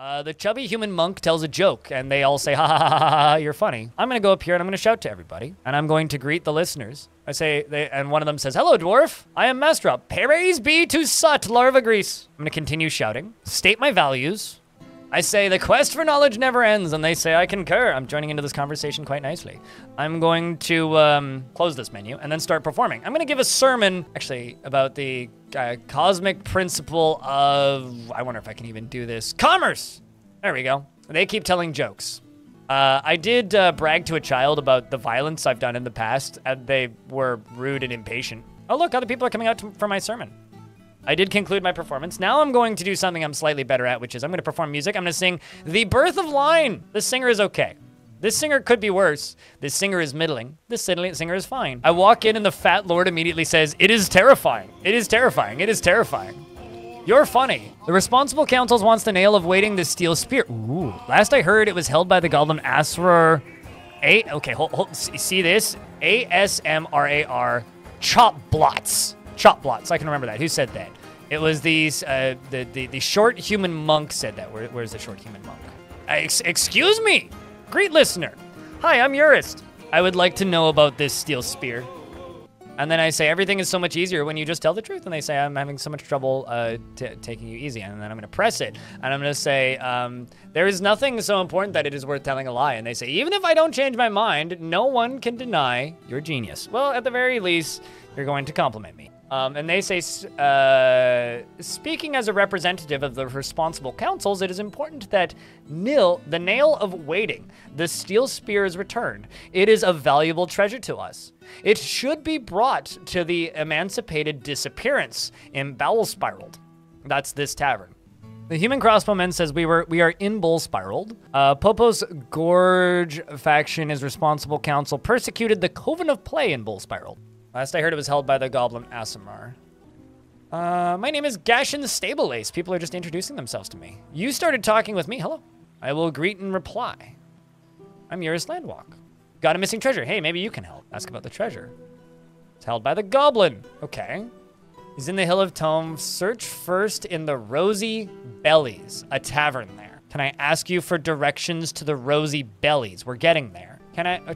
The chubby human monk tells a joke, and they all say, ha ha ha ha ha, you're funny. I'm gonna go up here and I'm gonna shout to everybody, and I'm going to greet the listeners. And one of them says, hello, dwarf. I am Mastrop. Praise be to Sut, larva grease. I'm gonna continue shouting, state my values. I say, the quest for knowledge never ends, and they say, I concur. I'm joining into this conversation quite nicely. I'm going to close this menu and then start performing. I'm gonna give a sermon, actually, about the cosmic principle of, I wonder if I can even do this, commerce. There we go. They keep telling jokes. I did brag to a child about the violence I've done in the past, and they were rude and impatient. Oh, look, other people are coming out for my sermon. I did conclude my performance. Now I'm going to do something I'm slightly better at, which is I'm going to perform music. I'm going to sing The Birth of Line. This singer is okay. This singer could be worse. This singer is middling. This singer is fine. I walk in and the fat lord immediately says, it is terrifying. It is terrifying. It is terrifying. You're funny. The responsible councils wants the nail of waiting the steel spear. Ooh. Last I heard, it was held by the goblin Asrar. Okay, hold, see this? ASMRAR chop blots. Chop blots, I can remember that. Who said that? It was these, the short human monk said that. Where's the short human monk? Excuse me, great listener. Hi, I'm Urist. I would like to know about this steel spear. And then I say, everything is so much easier when you just tell the truth. And they say, I'm having so much trouble taking you easy. And then I'm gonna press it. And I'm gonna say, there is nothing so important that it is worth telling a lie. And they say, even if I don't change my mind, no one can deny your genius. Well, at the very least, you're going to compliment me. And they say, speaking as a representative of the responsible councils, it is important that the nail of waiting, the steel spear is returned. It is a valuable treasure to us. It should be brought to the emancipated disappearance in Bowel Spiraled. That's this tavern. The human crossbowman says we are in Bull Spiraled. Popo's Gorge faction is responsible council persecuted the Coven of Play in Bull Spiraled. Last I heard, it was held by the goblin Asimar. My name is Gashin the Stable Ace. People are just introducing themselves to me. You started talking with me. Hello. I will greet and reply. I'm Eurus Landwalk. Got a missing treasure. Hey, maybe you can help. Ask about the treasure. It's held by the goblin. Okay. He's in the Hill of Tome. Search first in the Rosy Bellies, a tavern there. Can I ask you for directions to the Rosy Bellies? We're getting there.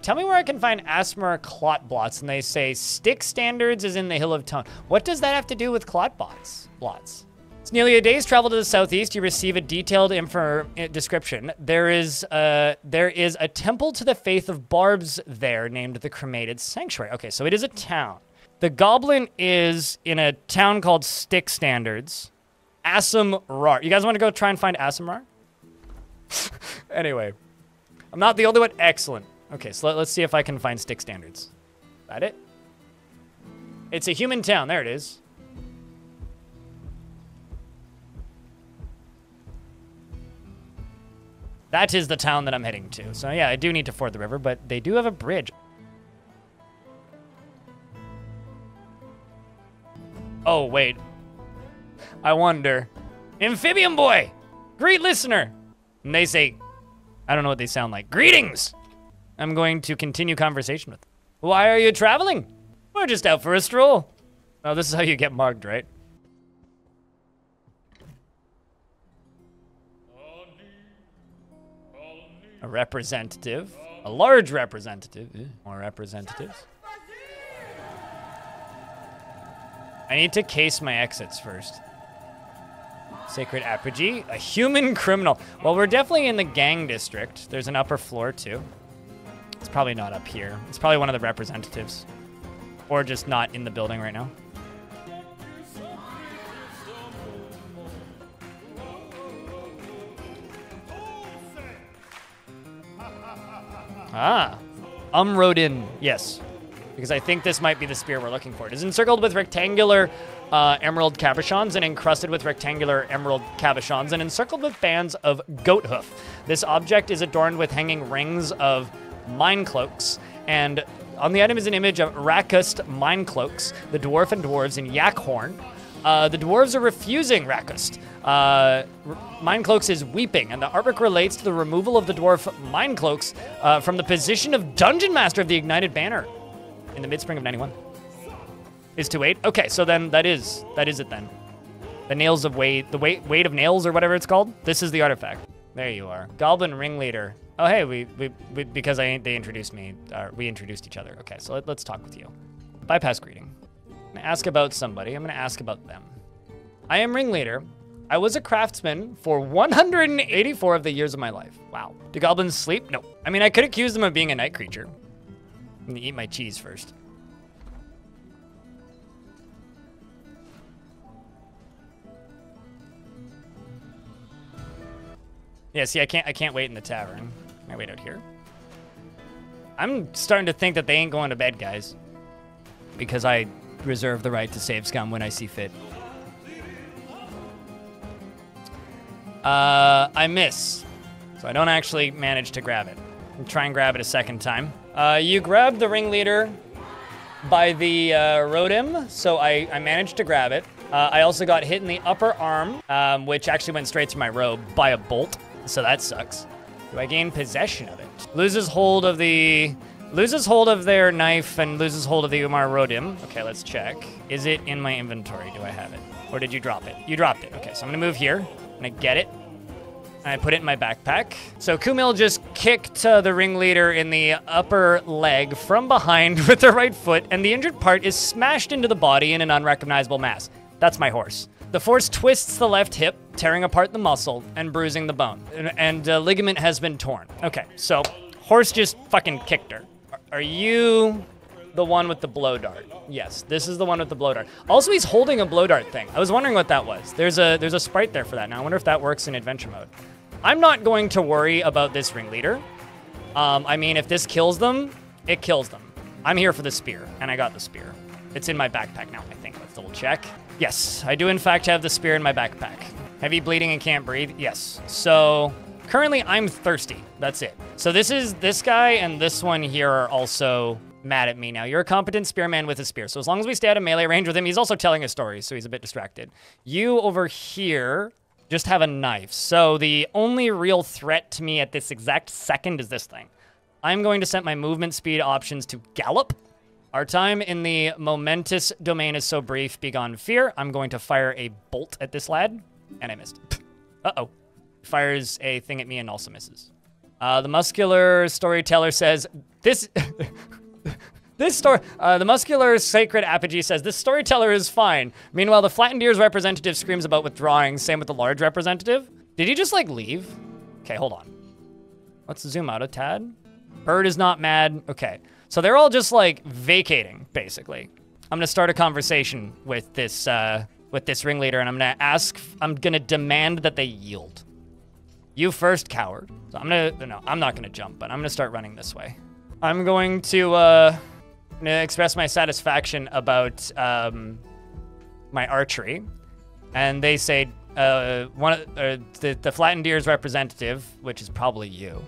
Tell me where I can find Asmar clot blots? And they say stick standards is in the Hill of Tone. What does that have to do with clot blots? It's nearly a day's travel to the southeast. You receive a detailed description. There is a temple to the faith of barbs there named the Cremated Sanctuary. Okay, so it is a town. The goblin is in a town called Stick Standards. Asimrar. You guys want to go try and find Asimrar? Anyway, I'm not the only one. Excellent. Okay, so let's see if I can find Stick Standards. Is that it? It's a human town. There it is. That is the town that I'm heading to. So yeah, I do need to ford the river, but they do have a bridge. Oh, wait. I wonder. Amphibian boy! Great listener! And they say, I don't know what they sound like. Greetings! I'm going to continue conversation with them. Why are you traveling? We're just out for a stroll. Oh, this is how you get mugged, right? A representative. A large representative. More representatives. I need to case my exits first. Sacred Apogee. A human criminal. Well, we're definitely in the gang district. There's an upper floor, too. It's probably not up here. It's probably one of the representatives. Or just not in the building right now. Ah. Umrodin. Yes. Because I think this might be the spear we're looking for. It is encircled with rectangular emerald cabochons and encrusted with rectangular emerald cabochons and encircled with bands of goat hoof. This object is adorned with hanging rings of mine cloaks, and on the item is an image of Rakust mine cloaks, the dwarf and dwarves in Yakhorn. The dwarves are refusing Rakust. Mine cloaks is weeping, and the artwork relates to the removal of the dwarf mine cloaks from the position of Dungeon Master of the Ignited Banner in the mid-spring of 91. Is 2-8? Okay, so then that is it then. The nails of weight, the weight of nails or whatever it's called. This is the artifact. There you are. Goblin ringleader. Oh, hey, we because they introduced me, we introduced each other. Okay, so let's talk with you. Bypass greeting. I'm gonna ask about somebody. I'm gonna ask about them. I am ringleader. I was a craftsman for 184 of the years of my life. Wow. Do goblins sleep? No. I mean, I could accuse them of being a night creature. I'm gonna eat my cheese first. Yeah, see, I can't wait in the tavern. Can I wait out here? I'm starting to think that they ain't going to bed, guys. Because I reserve the right to save scum when I see fit. I miss. So I don't actually manage to grab it. I'll try and grab it a second time. You grabbed the ringleader by the rodim, so I managed to grab it. I also got hit in the upper arm, which actually went straight to my robe by a bolt. So that sucks. Do I gain possession of it? Loses hold of their knife and loses hold of the Umar Rodim. Okay, let's check. Is it in my inventory? Do I have it? Or did you drop it? You dropped it. Okay, so I'm gonna move here. I'm gonna get it. And I put it in my backpack. So Kumail just kicked the ringleader in the upper leg from behind with the right foot, and the injured part is smashed into the body in an unrecognizable mass. That's my horse. The force twists the left hip, tearing apart the muscle and bruising the bone. And ligament has been torn. Okay, so horse just fucking kicked her. Are you the one with the blow dart? Yes, this is the one with the blow dart. Also, he's holding a blow dart thing. I was wondering what that was. There's a sprite there for that. Now, I wonder if that works in adventure mode. I'm not going to worry about this ringleader. I mean, if this kills them, it kills them. I'm here for the spear, and I got the spear. It's in my backpack now, I think. Let's double check. Yes, I do in fact have the spear in my backpack. Heavy bleeding and can't breathe? Yes. So currently I'm thirsty. That's it. So this guy and this one here are also mad at me now. You're a competent spearman with a spear. So as long as we stay out of melee range with him, he's also telling a story, so he's a bit distracted. You over here just have a knife. So the only real threat to me at this exact second is this thing. I'm going to set my movement speed options to gallop. Our time in the momentous domain is so brief, begone fear. I'm going to fire a bolt at this lad, and I missed. Uh-oh. Fires a thing at me and also misses. The muscular storyteller says, the muscular sacred apogee says, this storyteller is fine. Meanwhile, the flattened ears representative screams about withdrawing. Same with the large representative. Did he just, like, leave? Okay, hold on. Let's zoom out a tad. Bird is not mad. Okay. So they're all just, like, vacating, basically. I'm gonna start a conversation with this ringleader, and I'm gonna demand that they yield. You first, coward. So I'm not gonna jump, but I'm gonna start running this way. I'm going to express my satisfaction about my archery, and they say the flattened ears representative, which is probably you,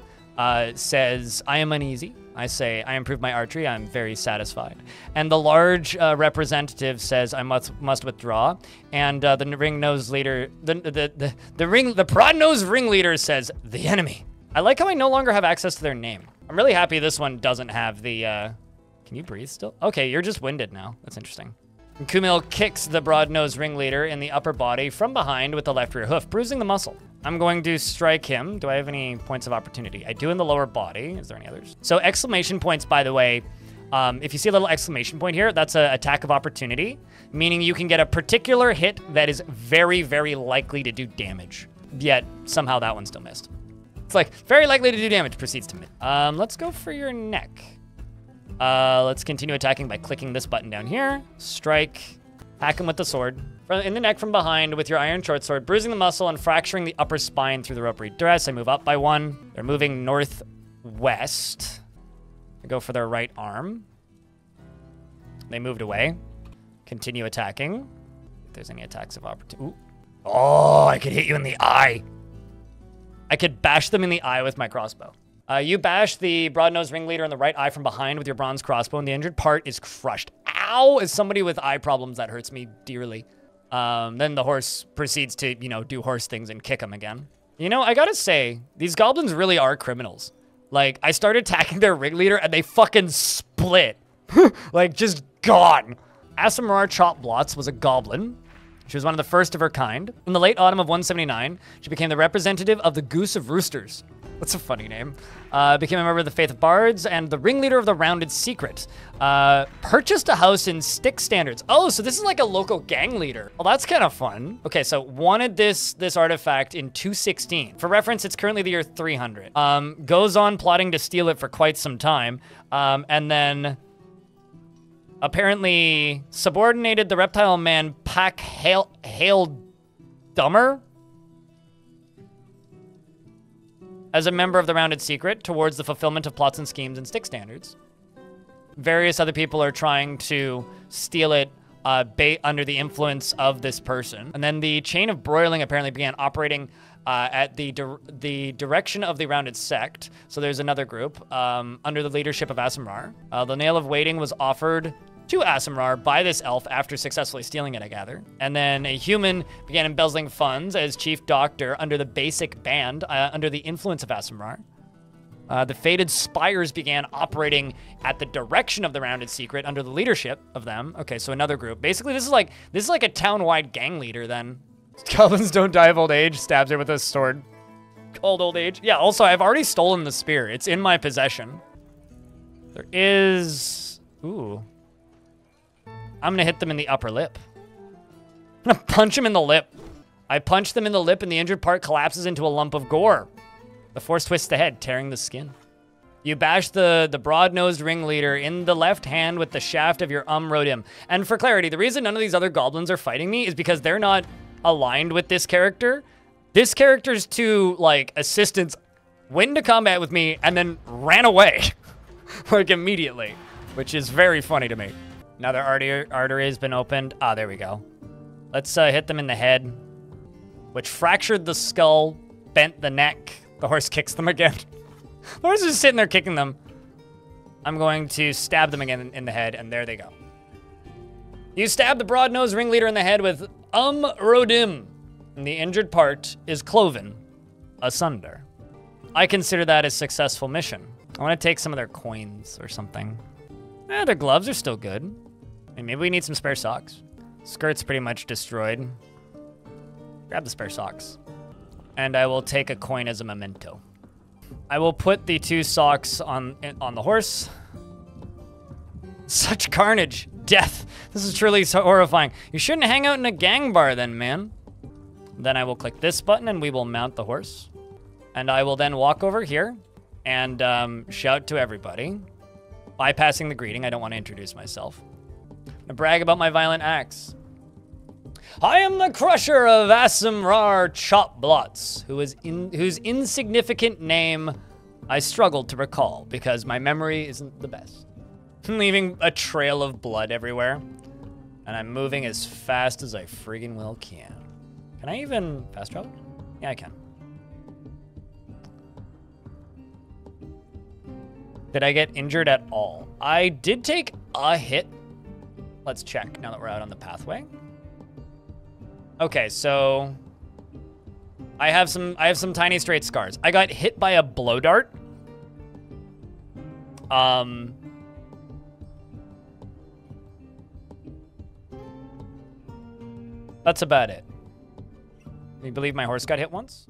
says I am uneasy. I say I improved my archery. I'm very satisfied. And the large representative says I must withdraw. And the ring-nosed leader, the broad-nosed ringleader says the enemy. I like how I no longer have access to their name. I'm really happy this one doesn't have the. Can you breathe still? Okay, you're just winded now. That's interesting. And Kumail kicks the broad-nosed ringleader in the upper body from behind with the left rear hoof, bruising the muscle. I'm going to strike him. Do I have any points of opportunity? I do in the lower body. Is there any others? So exclamation points, by the way, if you see a little exclamation point here, that's an attack of opportunity, meaning you can get a particular hit that is very, very likely to do damage. Yet somehow that one still missed. It's like, very likely to do damage, proceeds to miss. Let's go for your neck. Let's continue attacking by clicking this button down here. Strike, hack him with the sword. In the neck from behind with your iron short sword, bruising the muscle and fracturing the upper spine through the ropery dress. I move up by one. They're moving northwest. I go for their right arm. They moved away. Continue attacking. If there's any attacks of opportunity. Oh, I could hit you in the eye. I could bash them in the eye with my crossbow. You bash the broad-nosed ringleader in the right eye from behind with your bronze crossbow, and the injured part is crushed. Ow! As somebody with eye problems, that hurts me dearly. Then the horse proceeds to, do horse things and kick him again. I gotta say, these goblins really are criminals. Like, I started attacking their ringleader, and they fucking split. Like, just gone. Asamurar Chop Blotz was a goblin She was one of the first of her kind. In the late autumn of 179, she became the representative of the Goose of Roosters. That's a funny name. Became a member of the Faith of Bards and the ringleader of the Rounded Secret. Purchased a house in Stick Standards. Oh, so this is like a local gang leader. Well, that's kind of fun. Okay, so wanted this artifact in 216. For reference, it's currently the year 300. Goes on plotting to steal it for quite some time. And then apparently subordinated the reptile man Pack Hail Dumber as a member of the Rounded Secret towards the fulfillment of plots and schemes and Stick Standards. Various other people are trying to steal it under the influence of this person. And then the chain of broiling apparently began operating at the direction of the Rounded Sect. So there's another group under the leadership of Asimrar. The Nail of Waiting was offered to Asimrar by this elf after successfully stealing it, I gather. And then a human began embezzling funds as chief doctor under the basic band under the influence of Asimrar. The Fated Spires began operating at the direction of the Rounded Secret under the leadership of them. Okay, so another group. Basically, this is like a town-wide gang leader then. Goblins don't die of old age, stabs her with a sword. Called old age. Yeah, also, I've already stolen the spear. It's in my possession. There is... Ooh. I'm gonna hit them in the upper lip. I'm gonna punch him in the lip. I punch them in the lip and the injured part collapses into a lump of gore. The force twists the head, tearing the skin. You bash the broad-nosed ringleader in the left hand with the shaft of your Rodim. And for clarity, the reason none of these other goblins are fighting me is because they're not aligned with this character. This character's two, like, assistants went into combat with me and then ran away. Like, immediately. Which is very funny to me. Another artery has been opened. Ah, there we go. Let's hit them in the head, which fractured the skull, bent the neck. The horse kicks them again. The horse is just sitting there kicking them. I'm going to stab them again in the head, and there they go. You stab the broad-nosed ringleader in the head with Rodim, and the injured part is cloven asunder. I consider that a successful mission. I want to take some of their coins or something. Their gloves are still good. And maybe we need some spare socks. Skirt's pretty much destroyed. Grab the spare socks. And I will take a coin as a memento. I will put the 2 socks on the horse. Such carnage. Death. This is truly so horrifying. You shouldn't hang out in a gang bar then, man. Then I will click this button and we will mount the horse. And I will then walk over here and shout to everybody. Bypassing the greeting, I don't want to introduce myself. And brag about my violent acts. I am the crusher of Asimrar Chopblots, whose insignificant name I struggled to recall because my memory isn't the best. I'm leaving a trail of blood everywhere. And I'm moving as fast as I friggin' well can. Can I even fast travel? Yeah, I can. Did I get injured at all? I did take a hit. Let's check now that we're out on the pathway. Okay, so I have some tiny straight scars. I got hit by a blow dart. That's about it. Can you believe my horse got hit once?